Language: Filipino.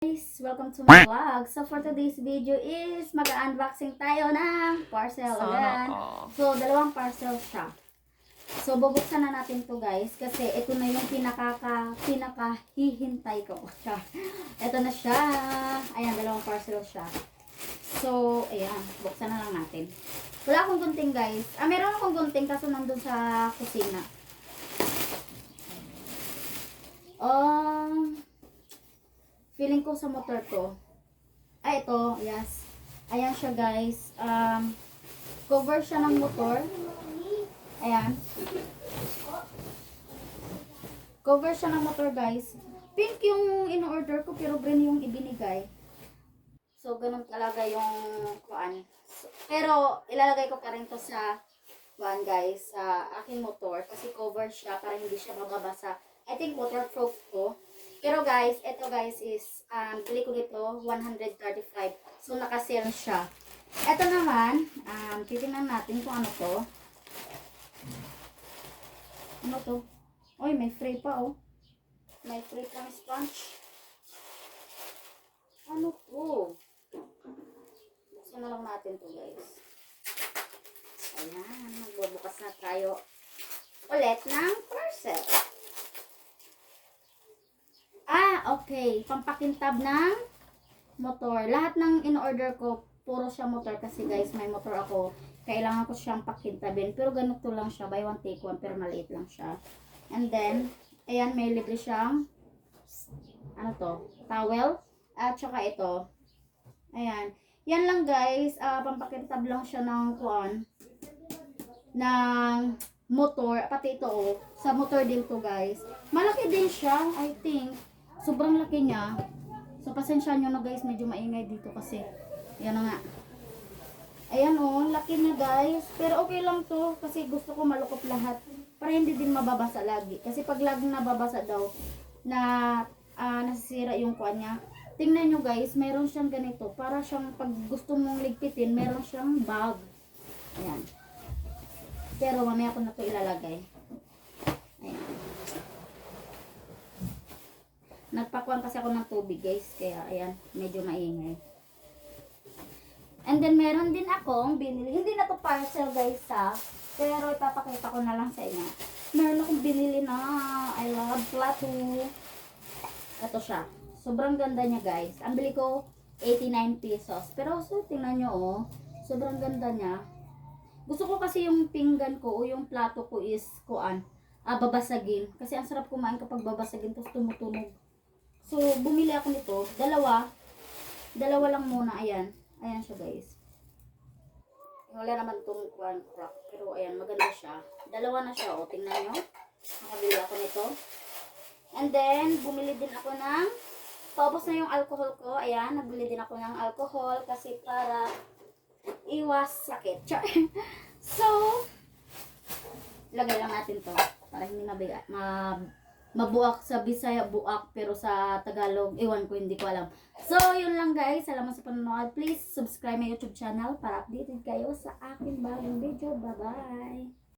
Guys, welcome to my vlog. So for today's video is mag-unboxing tayo ng parcel. Ayan. So dalawang parcel siya. So bubuksan na natin to guys kasi ito na yung pinakahihintay ko. Ito na siya. Ayan, dalawang parcel siya. So ayan, buksan na lang natin. Wala akong gunting guys. Meron akong gunting kaso nandun sa kusina. Feeling ko sa motor ko. Ito, yes. Ayan siya guys. Cover siya ng motor. Ayan. Cover siya ng motor guys. Pink yung in-order ko pero green yung ibinigay. So, ganun talaga yung kuan. Pero, ilalagay ko pa rin to sa kuan guys. Sa aking motor. Kasi cover siya para hindi siya mababasa. I think waterproof ko. Pero guys, ito guys is, bili ko dito, 135. So, naka-sale siya. Ito naman, titingnan natin kung ano to. Ano to? Uy, may free pa oh. May free pang sponge. Ano to? Buksan na lang natin to guys. Ayan, magbubukas na tayo ulit ng parcel. Okay. Pampakintab ng motor. Lahat ng in-order ko, puro siya motor kasi guys, may motor ako. Kailangan ko siyang pakintabin. Pero ganito lang siya. Buy one, take one. Pero maliit lang siya. And then, ayan, may libre siyang, ano to? Towel. At saka ito. Ayan. Yan lang guys. Pampakintab lang siya ng kuan. Ng motor. Pati ito oh. Sa motor din to guys. Malaki din siya, I think. Sobrang laki niya. So, pasensya nyo na guys. Medyo maingay dito kasi. Yan na nga. Ayan o. Laki niya guys. Pero okay lang to. Kasi gusto ko malukot lahat. Para hindi din mababasa lagi. Kasi pag laging nababasa daw, na nasisira yung kuha niya. Tingnan nyo guys. Meron siyang ganito. Para siyang pag gusto mong ligpitin, meron siyang bag. Ayan. Pero mamaya ko na to ilalagay. Ayan. Nagpakuan kasi ako ng tubig guys. Kaya ayan, medyo maingay. And then meron din akong binili. Hindi na to parcel guys ha. Pero ipapakita ko na lang sa inyo. Meron akong binili na I love plato. Ito siya. Sobrang ganda niya guys. Ang bili ko 89 pesos. Pero so tingnan nyo oh. Sobrang ganda niya. Gusto ko kasi yung pinggan ko o yung plato ko is kuan. Babasagin. Kasi ang sarap kumain kapag babasagin tapos tumutunog. So, bumili ako nito. Dalawa lang muna. Ayan. Ayan siya, guys. Wala naman itong crack. Pero, ayan. Maganda siya. Dalawa na siya. O, tingnan nyo. Nakabili ako nito. And then, bumili din ako ng paubos na yung alcohol ko. Ayan. Nagbili din ako ng alcohol. Kasi para iwas sakit. So, lagay lang natin to. Para hindi mabuak sa Bisaya, buak, pero sa Tagalog, ewan ko, hindi ko alam. So, yun lang guys. Salamat sa panonood. Please, subscribe my YouTube channel para updated kayo sa aking bagong video. Bye-bye!